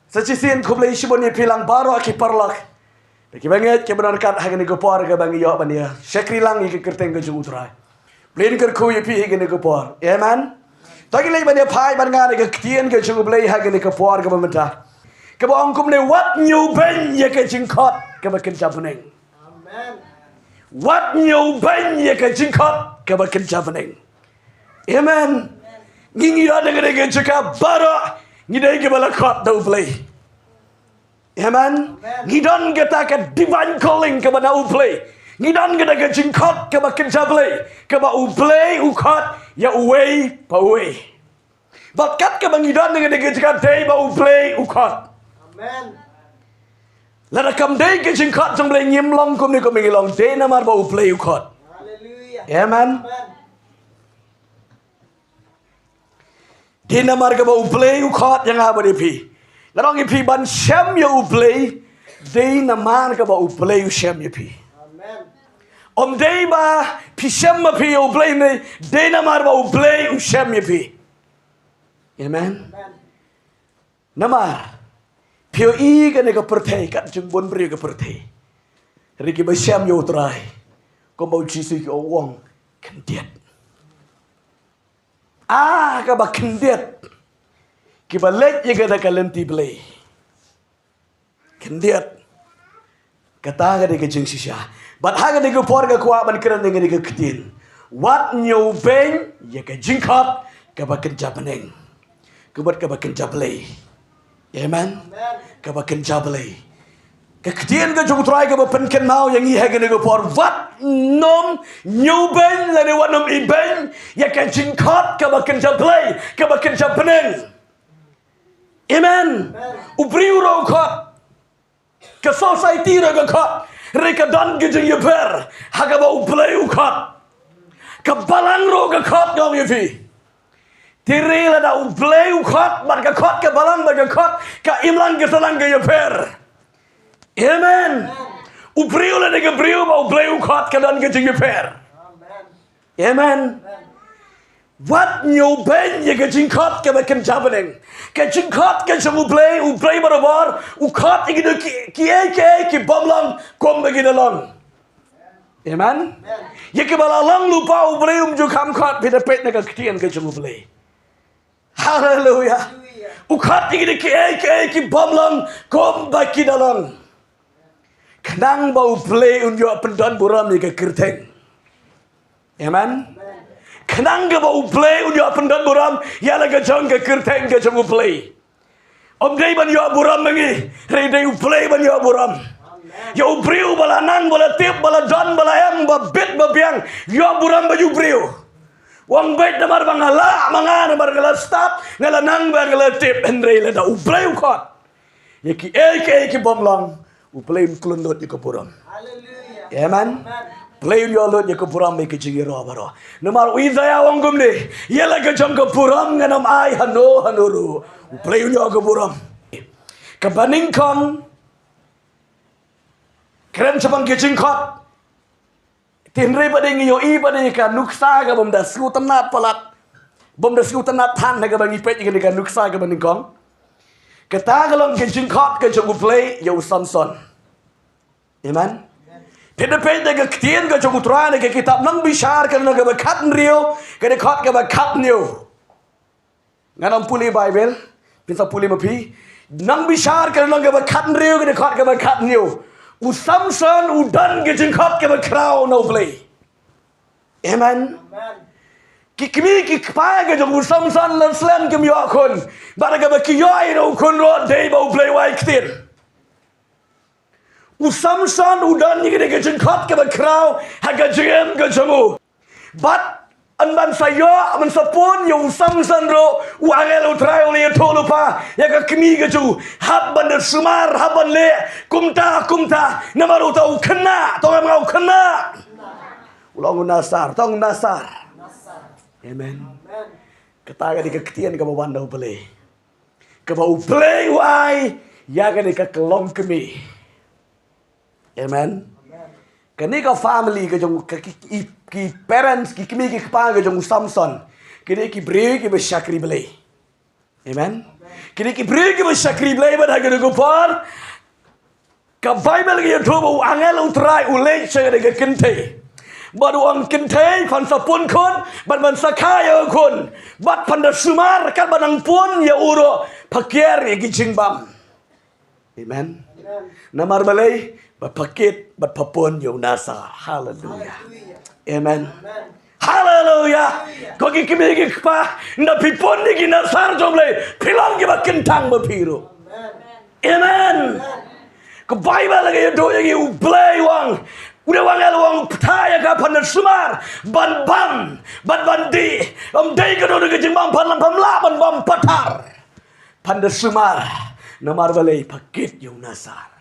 Sacisian ko Blei sibon ni pilang baro aki parlak. Bagi banget ke benarkat hagen ko por ke bangi yo bania. Syakri lang iki kerteng ke jung utrai. Blei ker ku ye pi hagen ko por. Amen. Tagi lei bania pai ban ngare ke tien ke jung Blei hagen ko por ke bementa. Ke bong kum ne wat niewbein ye ke jingkhot ke bakin jabeneng. Amen. Wat niewbein ye ke jingkhot ke bakin jabeneng. Amen. Ngingi ada ke cakap bara ngidai ke balakot dau Blei. Amen. Ngidon kita ke divine calling ke bana Blei. Ngidon kita ke jingkhot ke bakin Blei. Ke ba Blei ukot ya uwei pa uwei. Bakat ke bangidon dengan ke cakap dai ba Blei ukot. Amen. Lada kam dai ke jingkhot jong Blei nyim long kum ni ko mingilong dai namar ba Blei ukot. Hallelujah. Amen. Di nama marga ba Blei ukot yang apa depi. Larang ipi ban syam ya Blei. Di nama marga ba Blei syam ya pi. Amen. Om dei ba pi syam ma pi ya Blei ni. Di nama marga ba Blei syam ya pi. Amen. Namar. Pio i ka nega pertai kat jeng bon beri ka pertai. Riki ba syam ya utrai. Kau bau jisu ki owong kendiat. Ka ba kendiat. Ki ba let ye gada ka lenti Blei. Kendiat. Kata ga de ka jeng sisya. Bat ha ga de ka por ga kwa ban kran de ga ketin. Wat niewbein ye ka jingkhot ka ba kenja beneng. Kubat ka ba kenja Blei. Amen. Ka ba kenja Blei. Ka ketin ga jung trai ga ba penken mau yang i ha ga de ka por wat nom niewbein la de wat nom iben ye ka jingkhot ka ba kenja Blei ka ba kenja beneng. Amen. Ubriu ro kot. Ke society ro kot. Reka dan ke jeng yeper. Haga ba Blei kot. Ke balang ro kot ngom yepi. Tiri la da Blei kot bar ke kot ke balang bar ke kot ka imlang ke salang ke yeper. Amen. Ubriu la de ke briu ba Blei kot ke dan ke jeng yeper. Amen. Wat niewbein ye ke jingkhot ke bakin jabeneng. Ke jingkhot ke jeng Blei barabar ukot iki de ki bomlang kom bagi dalong. Amen. Ye ke balalang lupa Blei ju kam khot pita pet na ke ketian ke jeng Blei. Hallelujah. Ukot iki de ki bomlang kom bagi dalong. Kenang bau Blei unjo pendon buram ni ke kerteng. Amen. Kenang ke bau Blei unjo pendon buram ya la ke jong ke kerteng ke jong Blei. Om dei ban yo buram mengi, rei dei Blei ban yo buram. Yo briu bala nang bala tip bala don bala yang ba bit ba biang yo buram baju briu. Wang bait namar bangala manga namar gala stop ngala nang ba gala tip rei la da Blei kot. Ye ki bomlang Blei klundot ke buram. Hallelujah. Amen. Blei yo lot ye ke buram me ke jingiro baro. Namar uizaya wang gumni yela ke jong ke buram nganam ai hanuru. Blei yo ke buram. Ke baningkong keren sabang ke jingkhot. Tinre pada ngiyo i pada ka nuksa ka bom da sku tenat palat. Bom da sku tenat tan ka bangi pet ka nuksa ka baningkong. Kata kalong ke jingkhot ke jong Blei yo Samson. Amen. Pede ke ketien ke jong utrai ke kitab nang bishar ke nang ke kat nrio ke khot ke kat nio. Nganam puli Bible pinsa puli mapi nang bishar ke nang ke kat nrio ke khot ke kat nio. U Samson udan ke jingkhot ke krau no Blei. Amen. Kikmi kikpa ke jong Samson lan slam ke myo kon. Bara ke kiyoi no kon ro dei ba Blei wai ketien. U Samson udan ni ke jingkhot ke krau haga jem ke jamu. But anban sayo aman sapon yo Samson ro u angel utrai ole tolo pa ya ka kmi ke ju habban de sumar habban le kumta namar utau kena tong mau kena. Ulang tong nasar. Amen. Kata ke ketien ke bawanda Blei. Ke bau Blei wai ya ke kelong kemi. Amen. Kini ka family ke jong ki parents ki kimi ki pa ke jong Samson. Kini ki Blei ki be syakri Blei. Amen. Kini kibri ke bersakri Blei pada hari kupar. Ka Bible ke YouTube angel utrai ulai saya dengan kente. Baru ang kente pan sapun kon, ban sakaya kon. Bat panda sumar kan banang pun ya uro pakier ya gicingbam. Amen. Namar Blei bat pakit bat papun ya nasa. Hallelujah. Amen. Hallelujah. Kau kibri pa na pipon ni ginasar jomle. Pilang ke bat kentang berpiru. Amen. Ke Bible lagi itu yang Blei wang, udah wangel wang taya ka pan sumar, ban bam, ban bandi, dai ka do ke jimbang pan lam la ban bam patar, pan sumar, namar Blei pakit yung nasar.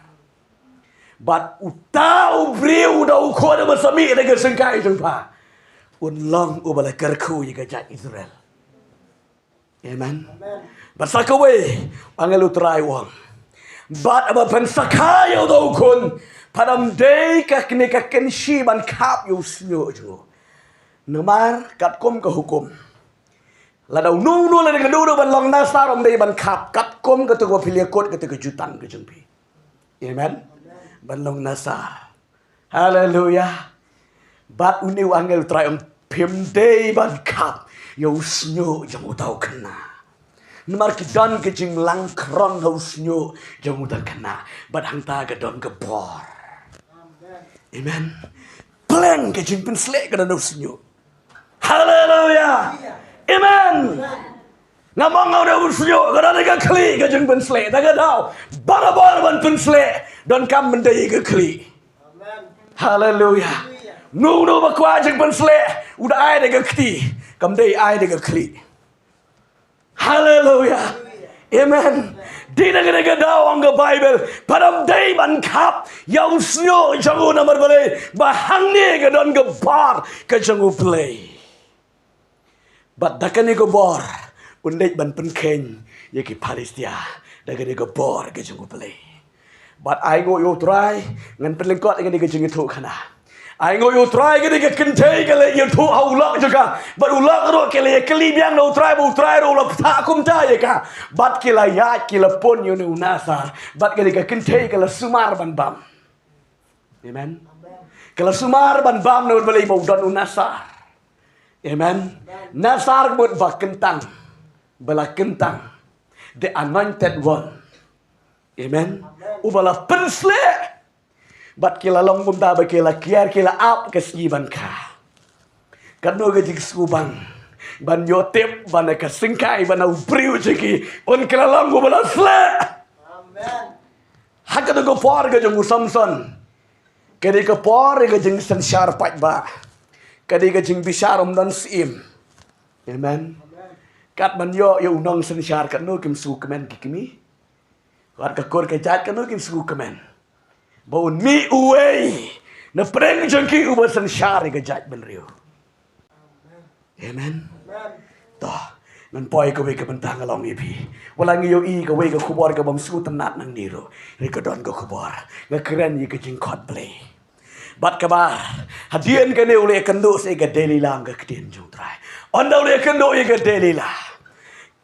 Bat utau briu dau ko da masami da ke sengkai jengpa, unlong ubala kerku yang jat Israel. Amen. Basakawe angel utrai wang. But apa pensakaya do kun padam day ka kini ka kenshi ban kap yu snyo jo namar kat kom ka hukum la dau nu la de du ban long na sarom day ban kap kat kom ka tu ko piliakot ka tu ka jutan ka jengpi. Amen. Ban long nasa. Hallelujah. But uni angel try pim day ban kap yu snyo jo tau kena. Namar kidan ke jing lang kron haus nyo jang udah kena badang ta ke don ke bor. Amen. Plan ke jing pensle ke don haus nyo. Hallelujah. Amen. Ngamong ngau dah haus nyo ke don ke kli ke jing pensle ta ke dau barabor ban pensle don kam mendai ke kli. Hallelujah. Nu bakwa jing pensle udah ai de ke kti kam dai ai de ke kli. Hallelujah. Amen. Di negara daw ang Bible padam day man kap yaw snyo jangu namar Blei bahangni ke don ke bar ke jangu Blei. But dakani ke bar undek ban penkeng ye ki Palestia dagani ke bar ke jangu Blei. But I go yo try ngan pelengkot ngani ke jangu tu kana. Ai ngồi yêu trai cái đi cái kinh tế cái lệ yêu thu hậu lắc cho cả, bắt u lắc rồi cái lệ cái li biang đầu trai rồi là thả không trai vậy cả, bắt cái là ya cái là pon yêu nu nasa, bắt cái đi cái kinh tế cái là sumar ban bam, amen, cái là sumar ban bam nó beli bau don nasa, amen, nasar buat bak kentang, bala kentang, the anointed one, amen, ubala pensle. Bat kila long bunda ba kila kiar kila up ke siban ka. Kanu ke jik subang. Ban yotep ban ka singkai ban au priu jiki on kila long go bala sle. Amen. Hakka go por ke jong Samson. Kedi ke por ke jing sen syar pat ba. Kedi ke jing bisar don sim. Amen. Kat ban yo nong sen syar kanu kim su kemen kikimi. Wat ka kor ke jat kanu kim su kemen. Bau mi uwei na preng jengki uba sensyari ke jat benriu. Amen. Toh nan poi ke ke bentang along ipi. Walang yo i ke we ke kubor ke bam su tenat nang niru. Ri ke don ke kubor. Ngekeren yi ke jingkhot Blei. Bat ke bar. Hadien ke ne ule kendo se ke delilang ke kedin jung trai. Onda ule kendo yi ke delila.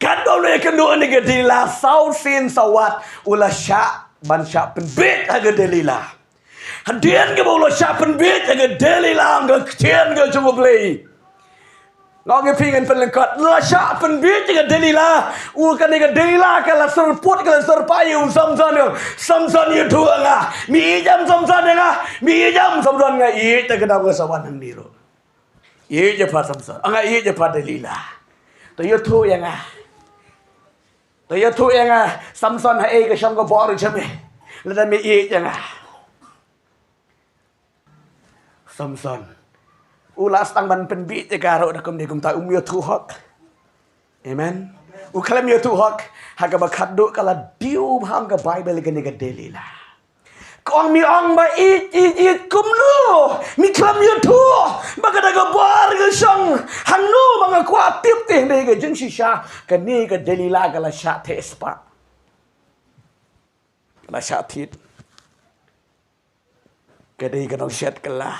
Kando ule kendo ni ke delila sau sin sawat ula sya ban syak penbit aga delila. Hadian ke bolo syak penbit aga delila aga ketian ke cuma Blei. Ngau pingan pelengkot la syak penbit aga delila. Ukan aga delila kala serput kala serpayu samson yu tu nga. Mi jam samson nga. Mi jam samson nga i ta kena ke sawan nang niro. I je pa samson. Anga i je pa delila. To yu tu yang nga. Tôi tu yang Samson hay cái xong cái bỏ rồi chứ mày là đã mày ý chẳng Samson ulas tang ban penbit je karo dah kum ta yo tu hok. Amen. Ukalam yo tu hok haga bakat do kala diu hang ke Bible ke ni delila. Kong mi ong ba it kum lu mi klam yo tu baga daga bar ke song hang nu banga kwa tip te ne ke jeng shisha ke ni ke delila kala sha te spa kala sha tit ke dei ke nong shet kala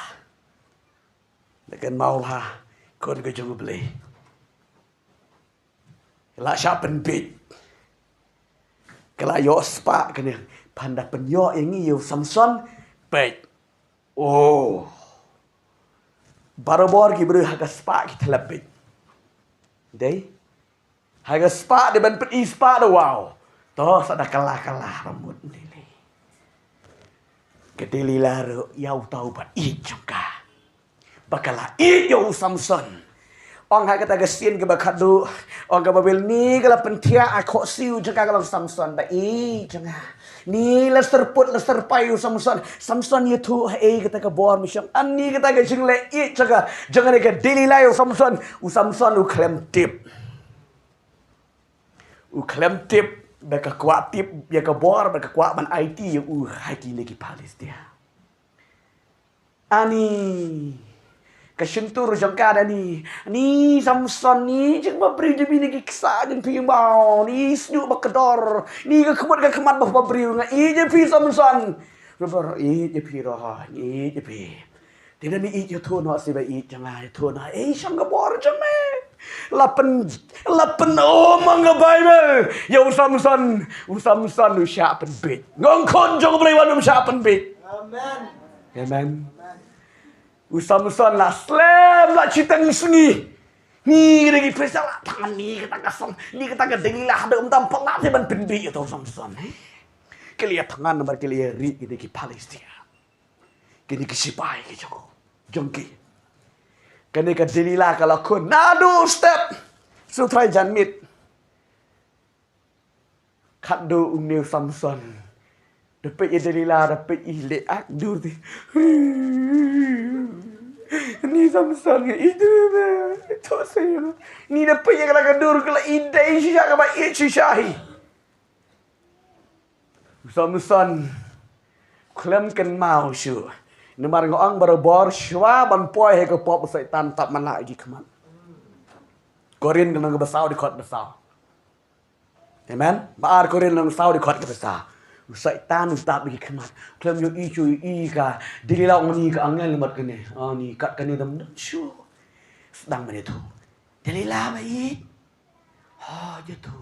dekan mau ha kon ke jung Blei Kelak siapa penbit. Kelak yo spa kena. Panda penyo yang ni yo Samson. Baik. Oh. Barabor ki beri harga spa kita lebih. Dai. Harga spa dia ban peti spa dah wow. Toh sada kalah rambut ni. Kedili laru yau tahu bat juga. Bakalah yo Samson. Orang kata ke sien ke bakadu. Orang kata bil ni kalau pentia aku siu juga kalau Samson ba juga. Ni leser put leser payu Samson. Samson itu kata ke bor misam. Ani kata ke jingle juga. Jangan ke dili layu Samson. Samson klem tip. Klem tip. Baka kuat tip, ya ke bor, baka kuat man IT, haki lagi palis dia. Ani, kesentur jangka ni Samson ni, jangan beri je bini kiksa, jangan pergi bau, ni senyuk berkedor, ni kemat bawa beri, je pergi Samson. Berber, je pergi roh, je pergi. Tidak ni je tu nak siapa jangan tu nak, sangka bor jangan. Lapan omang Bible. Ya Samson usya penbit. Ngongkon jong Blei wan usya penbit. Amen. Samson lah slam lah citang sengi. Ni lagi pesa lah tangan ni kita kasam. Ni kita kedengilah ada tampang lah ban penbit atau Samson. Kelihat tangan nomor kelihat ri kita ki Palestina. Kini ki sipai ki jongki. Kena ke dililah kalau kun. Nadu step. Sutrai janmit. Kadu umniu Samson. Dapat ia dililah. Dapat ia leak. Dur tu. Ni Samson. Itu saya. Ni dapat ia kalau kadur. Kalau idai syah. Kalau ia syahi. Samson. Kelamkan mau syuh. Nomor ngoang berabor syua ban poi he ke pop syaitan tak mana lagi kemat. Korin kena besau di kot besau. Amen. Baar korin nang besau di kot ke besau. Syaitan tak lagi kemat. Kelam yo icu ka dililau ngani ka angel lemat kene. Ni kat kene dam syu. Sedang mana tu. Dililau baik. Je tu.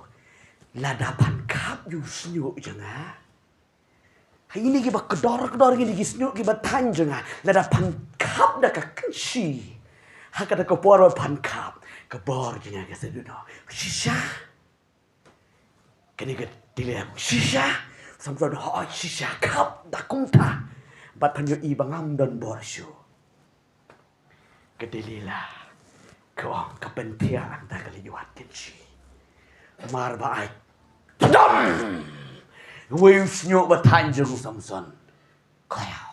Ladapan kap yu senyuk jangan. Hari ini kita kedor ini kita kita tanjung lada pankap dah kenci. Hak ada kepor pankap kebor jangan kita dulu. Shisha. Kini kita dilihat shisha. Sampai shisha kap dah kumta. Bat panjo i bangam dan borsyu. Kedililah kau kepentingan tak keliuat kenci. Marba ai. Dam. Wei senyuk bertanjung Samson. Kau.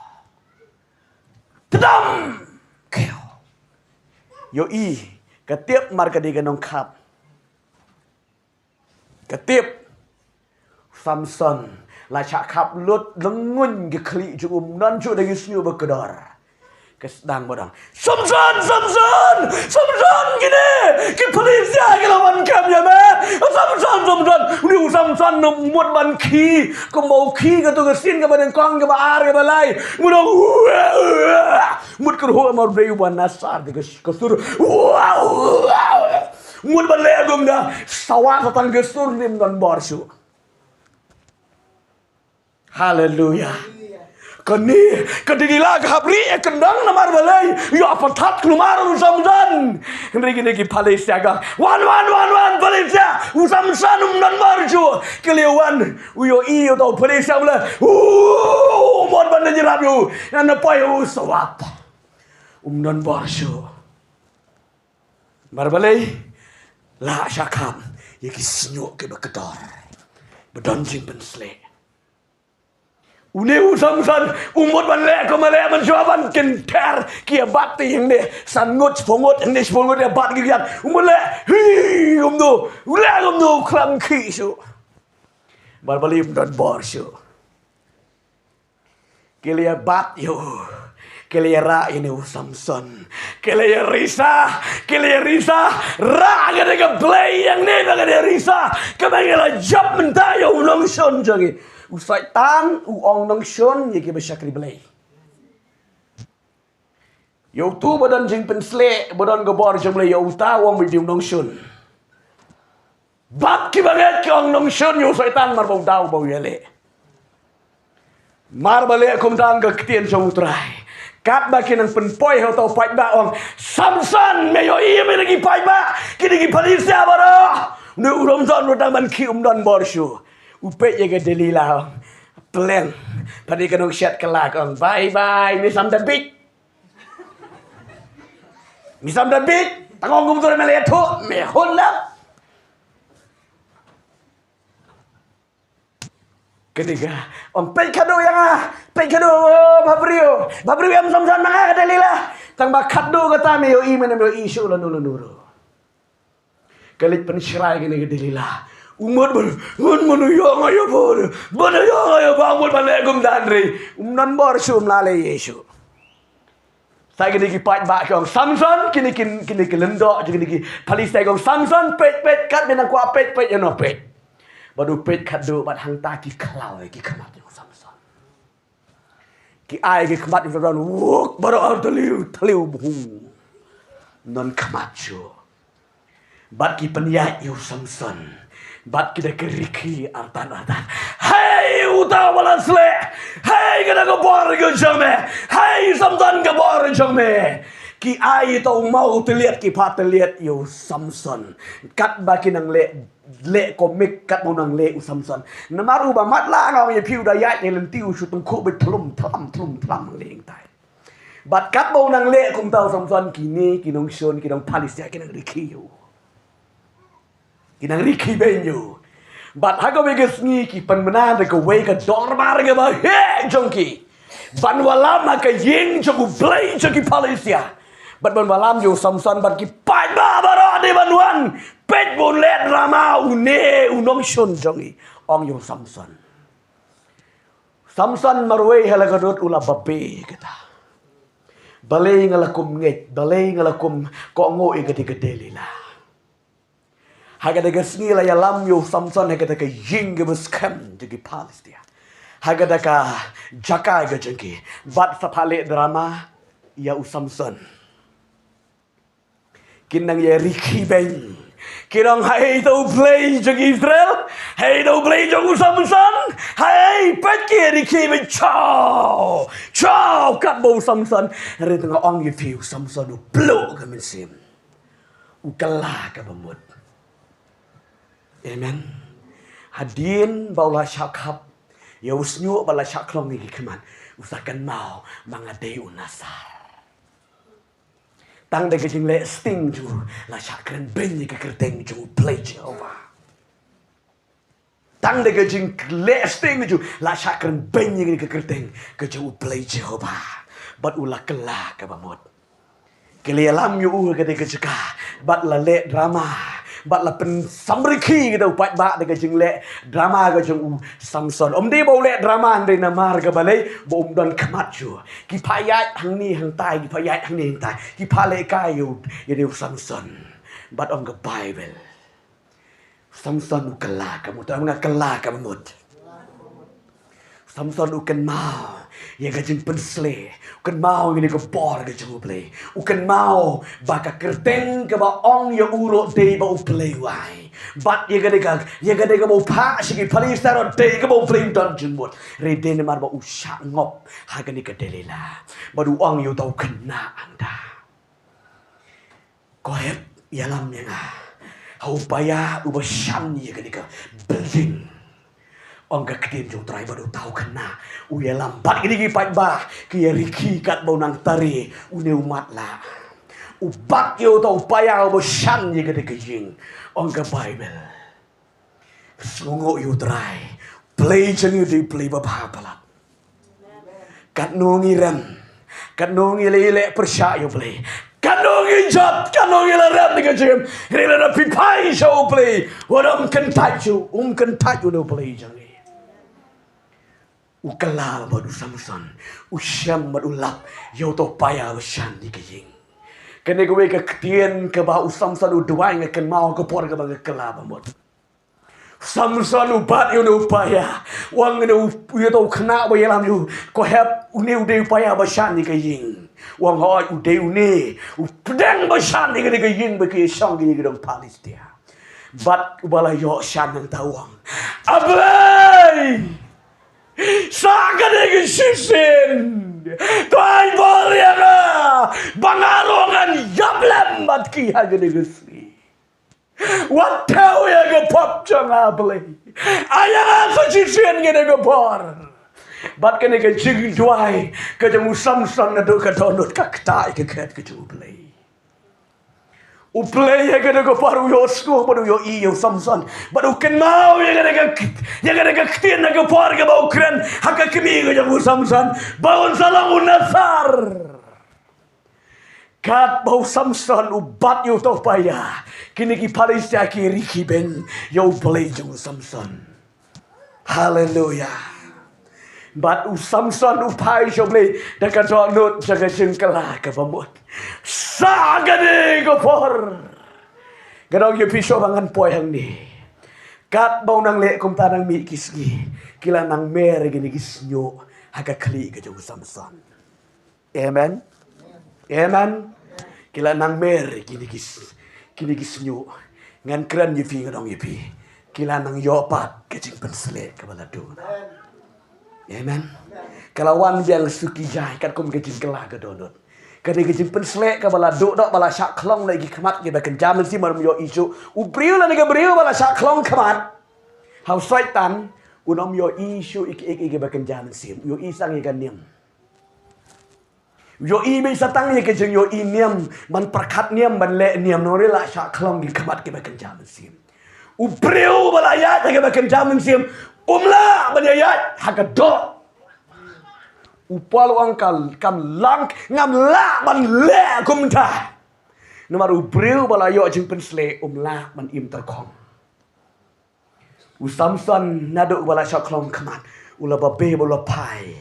Tedam. Kau. Yoi. Ketiap marka di ganong kap. Ketiap. Samson. Lacak kap lut lengun ke klik jum. Nancu dari senyuk berkedar. Kesedang bodang. Samson gini. Ki polisi ke lawan kam ya me. Samson. Ni Samson mut ban ki. Ko mau ki ke tu ke sin ke badan kong ke baar ke balai. Mut ke ho mar Blei ban nasar ke sur. Mut ban le gum dah. Sawa satang ke sur nim dan borsu. Haleluya. Kini kedirilah kabri kendang namar balai ya patat kelumar Samson negi Malaysia ga wan Malaysia Samson dan marju keliwan uyo iyo tau Malaysia bala mod ban jerap yo na pai sawat dan marju mar balai la syakam yaki senyuk ke bekedar bedanjing pensle Uneu Samson umut ban le ko male man jawaban kenter kia bat yang ne sangut pongot ne pongot ya bat giat umut le hi umdo klam ki su barbalim dan bor su kelia bat yo kelia ra ini Samson kelia risa ra gade ke Blei yang ne gade risa kemangela jab mentayo ulong son jangi usai tan uong nang shon ye ke besyakri Blei. Yo tu badan jing pensle badan gobor jong Blei yo ta wong bidium nang shon. Bat ki banget ki ong nong shun yu soitan mar bau dau bau yele. Mar bale kum dang ke ketien jong utrai. Kat ba kinang penpoi ho tau pai ba ong Samson me yo i me lagi pai ba kini ki polisia baro. Ne urom zon ro man ki don borshu. Upe ye ke Delila ong. Pleng. Padi kanong shat kelak ong. Bye bye mi sam dat bit. Mi sam dat bit. Tangong gum tu me le thu me hon la. Ketiga, om pay kado yang pay kado Babrio yang Samson mga kadalila. Tang ba kado kata me yo i man me yo isu la nuro. Kalit pensirai gini kadalila. Umur manu yo ngayo por. Bana yo ngayo bangul panegum dandri. Nan bor sum lale Yesu. Saya kini ki pat ba kong Samson kini lendo kini ki Palestina kong Samson pet kat benang ku pet yo no pet. Baru pet kado bat hang ta ki klau ki kamat yo Samson. Ki ai ki kamat yo ran wuk baru ar taliu bung. Non kamat yo. Bat ki penyai yo Samson. Bat kita keriki artan. Hey uta walasle. Hey kita gebor ke jame. Hey Samson gebor jame. Ki ai tau mau terlihat ki pat terlihat yo Samson. Kat ba kinang le komik kat mau nang le u Samson. Namaru ba mat la ngau ye piu da yat ye lentiu su tung ko be thlum leng tai. Bat kat mau nang le kum tau Samson kini kinong shon kinong Palestina kinang riki yo. Kinang riki ben yo. Bat ha ko be gesngi ki pan menan de ko we ka dor mar ga ba he jongki. Ban wala ma ka Ieng jong Blei jong ki Palestina. Bat ban walam yo Samson bat ki pai ba baro di banuan pet bon let rama une unong shon jongi ong yo Samson marwe hala gadot ula babe kata balei ngalakum nget balei ngalakum ko ngo e gede delila haga de gasngi la yalam yo Samson haga de ka Ieng ge skam de ki Palestina haga de ka jaka ge jengki bat sapale drama ya u Samson kinang ye riki ben kirang hai tau Blei jong Israel hai tau Blei jong Samson hai pat ki riki ben chow kat bo Samson re tengah ong ye fiu Samson u blow ka men sim u kala ka bamut amen hadin baula syakap ya usnyu bala syaklong ni keman usakan mau mangade unasar tang de ke jing le sting ju la chakren ben ni ke kerteng ju Blei Jehovah tang de ke jing le sting ju la chakren ben ni ke kerteng ke ju Blei Jehovah bat ula kela ka bamot ke le lam yu u ke de ke jeka bat la le drama bat la pen samriki ke dau pat ba de ke jing le drama ke jung Samson om de bo le drama de na mar ke balai bo don kamat ju ki payat hang ni hang tai ki payat hang ni hang tai ki pale kai yu ye de Samson bat om ke Bible Samson kala ka mut am nga kala ka mut Samson ukan mau ye ka jing pensle ukan mau ni ke por ke jung Blei ukan mau ba ka kerteng ke ba ong ye uro de ba Blei wai bat ye ka de ka bo pa shi ki Palestina ro de ka bo Blei dungeon mut re de ne mar ba usha ngop ha ka ni ka delila ba du ong yu tau kena anda ko hep yalam ye nga ha upaya u ba sham ye ka ni ka building ong ka ketin jong trai baru tahu kena u ye lambat gini pat ba ki ye riki kat bau nang tari u ne umat la u bat yo tau upaya bo shan ye gede ke Ieng ong ka Bible songo yo trai Blei jeng yu di Blei ba palat kat nongi rem kat nongi le persya yo Blei kat nongi jat kat nongi la rem ni ka jem re la pipai show Blei wadam kan taju no Blei jeng ukala madu Samson usyam madu lap yo to paya usyan ni ke Ieng kene kowe ke ketien ke ba Samson u duai ngeken mau ke por ke bang kala bamot Samson u bat yo no paya wang no yo to khna ba yelam yu ko hep u ne u de paya ba shan ni ke Ieng wang ho u de u ne u pedang ba shan ni ke Ieng ba ke shang ni ke dong Palestina Bat ubala yo shan ng tawang. Ablay! Saka na sisin! Tuay bolya na! Bangarongan yablam at kiha ganigusli. What tell ya ga pop chang ablay? Ayang sa sisin ganigapor. Bat ka na ka jing tuay ka jamu samsam na do ka donot kaktai ka kat ka jublay. Uplay ya gana go paru yo sko paru yo I yo samson baru kenau ya gana ga ktin na go par ga bau kren haka kemi ga jamu samson baun salang unasar kat bau samson ubat yo to paya kini ki parisya ki riki ben yo play jamu samson. Hallelujah. But Samson upai shoble dekat not jaga jengkala ke pemut. Sagade gopor. Gadong yu pisau bangan poi hang ni. Kat bau nang lek kum tanang mi kisgi. Kila nang mer gini kisnyo haga kli ke jauh Samson. Amen. Amen. Kila nang mer gini kisnyo ngan keren yu pi gadong yu pi. Kila nang yopat ke jing pensle ke baladu. Amen. Kalau wan biang suki jai kat kum ke jing kelah ke donut. Kadi ke jing penslek ke bala duk dok bala syak klong lagi kemat ke bakan jaman si marum yo isu. Ubriu la nega briu bala syak klong kemat. Hau syaitan unom yo isu ik ke bakan jaman si. Yo isang ikan niam. Yo I be satang ke jing yo I niam man perkat niam man le niam nori la syak klong di kemat ke bakan jaman si. Ubriu bala ayat ke bakan jaman si. Umla menyayat hagadok. Upal angkal kam lang ngam la man le kumta. Namaru bril balayo jing pensle umla man im terkong. Samson nado bala syaklong kaman. Ula babe bala pai.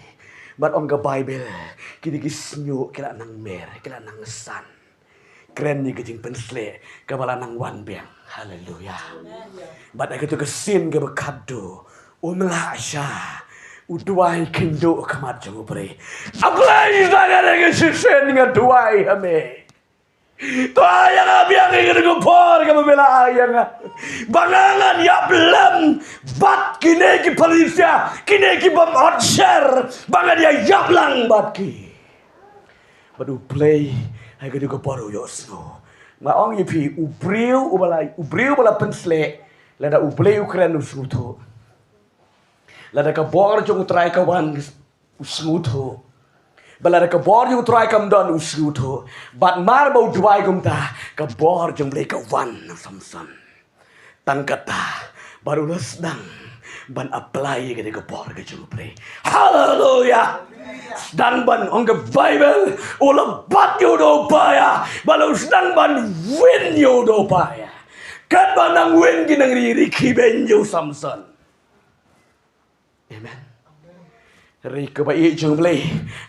Bat ongga Bible kini kisnyu kila nang mer kila nang san. Keren ni jing pensle kabala nang wan biang. Hallelujah. Bat aku tu kesin ke bekado. Umla sya uduai kendo kamat jauh beri. Ablai sangat dengan sisen dengan duai kami. Tuai yang abiang ingin kupor kamu bela ayang. Bangangan ya belum bat kini ki polisia kini ki bom orcher bangan dia ya belang bat ki. Badu Blei agar juga baru yosno. Maong yipi ubriu bala pensle lada Blei Ukraine usuto. Lada ka bor jong try ka wan usnguto. Balada ka bor jong try kam don usnguto. Bat mar bau duai gumta ka bor jong Blei ka wan Samson. Tan kata baru lesdang ban apply ke ka bor ka jong Blei. Hallelujah. Sedang ban on the Bible ula bat yo do paya. Balu sedang ban win yo do paya. Kat ban nang win ginang riri kiben yo Samson. Amen. Rika baik jeng Blei,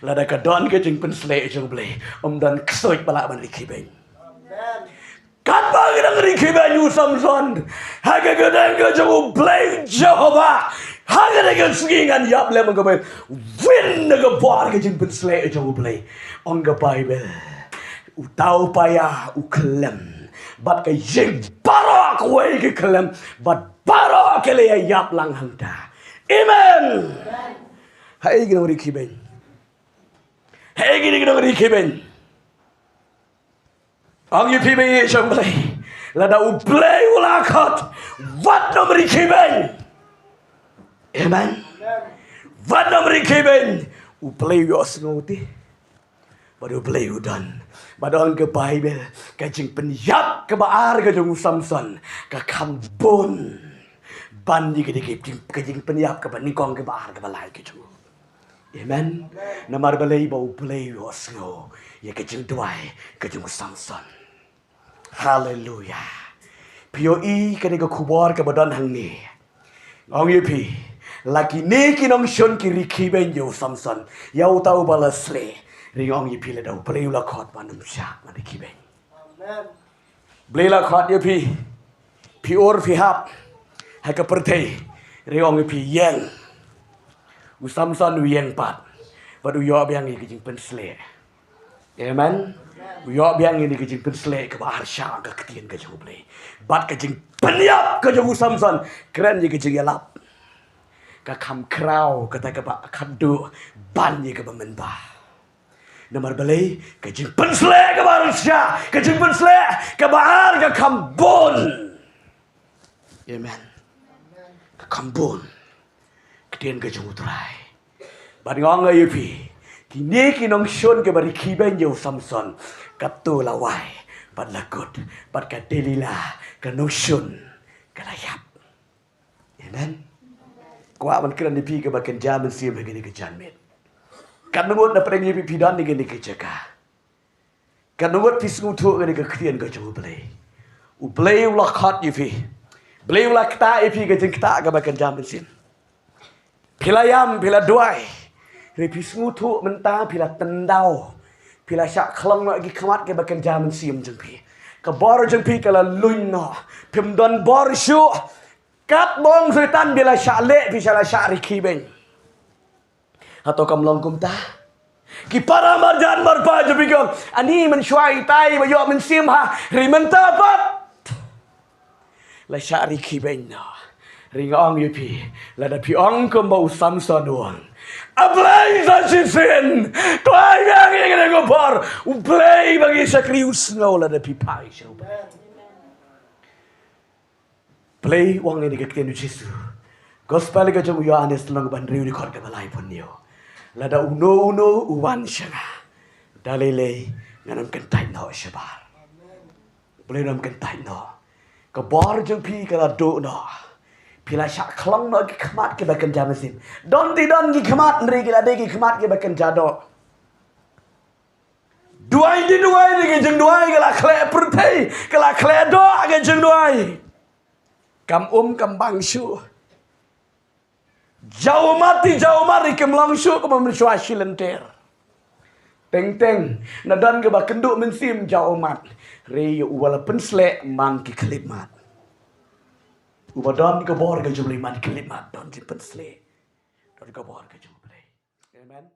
lada ka don ke jeng pensle jeng Blei, dan kesoit balak ban Riki ben. Kat bagi nang Riki ben yu Samson, haga gedeng ke jeng Blei Jehovah, haga dengan sengingan yap le mengkabai, win naga bar ke jeng pensle jeng Blei, ongga Bible, utau payah uklem, bat ke jeng barok wei ke klem, bat barok ke le yap lang hangda. Amen. Hai gina Riki ben. Hai gina Riki ben. Ang yu pibe jong Blei. Lada u Blei ulakot. Wat nom Riki ben. Amen. Wat nom Riki ben. U Blei yos ngoti. Baru Blei udan. Badon ke Bible. Kajing penyap ke baar ke jong Samson. Ke kambun. Bandi ke jing penyap ke banikong ke baar ke balai ke jong. Amen. Namar Blei bau Blei yos ngo. Ya ke jing duai ke jong Samson. Hallelujah. POE ke nego kubor ke badan hang ni. Ngong pi. Laki ni kinong shon ki Riki ben yo Samson. Yau tau balasle. Ringong pi le dau Blei la khot manum syak man Riki ben. Amen. Blei la khot ye pi. Pi or pi hap. Haka pertei. Ringong pi Ieng. U Samson u Ieng pat. Padu yo biang ki jing pensle. Amen. Yo biang ini kejing penslek ke bahar syang ke ketien ke jauh Blei. Bat kejing penyap ke jauh Samson. Keren je kejing yalap. Ke kam krau kata ke bak kadu ban je ke pemenbah. Nomor Blei kejing penslek ke bahar syang. Kejing penslek ke bahar ke kambun. Amen. Ke kambun. Ketien ke jauh terai. Bat ngong ayupi. Kini kinong shon ke bari kiben jauh Samson. Katu lawai, bat lakut, bat kadelila, kanong shun, kalayap. Amen. Kuat man kira nipi ke bakan jaman siam begini ke janmet. Kanungut na pereng nipi pidan ni gini ke jaga. Kanungut pisngu tu gini ke krian ke jauh Blei. Blei ulah khat nipi. Blei ulah kita nipi ke jeng kita ke bakan jaman siam. Pila yam, pila duai. Nipi pisngu tu mentah pila tendau. Pila syak kelang lagi kemat ke bakan jaman siam jengpi. Ke bor jengpi kala luin no. Pimdon bor syuk. Kat bong setan bila syak lek pi syak syak riki beng. Atau kam long kum ta. Ki para marjan marpa jengpi kom. Ani men syuai tai bayo men sim ha. Rimen tapat. La syak riki beng no. Ring ong yupi. La da pi ong kum bau Samson doang. Blei sa sien. Tuai yang ingin aku par. Blei bagi sakrius ngola de pipai show. Blei wang ini kektian Yesus. Gospel ke jom Yohanes lang bandriu ni khot ke balai pun yo. Lada uno uwan syanga. Dalile nganam kentai no syabar. Blei nam kentai no. Ke bar jeng pi ke la do no. Pila syak kelang no ki kemat ke bakan jamasim. Don ti don ki kemat nri ki lade ki kemat ke bakan jado. Duai di duai ni ke jeng duai ke la kle pertai. Ke la kle do ke jeng duai. Kam kam syu. Jauh mati ke melang syu ke memensyua silenter. Teng. Nadan ke bakan duk mensim jauh mat. Re wala penslek mang ki kelimat. Ubadon ke bor ke jumlah iman kelimat don simpen sle. Don ke bor ke jumlah. Amen.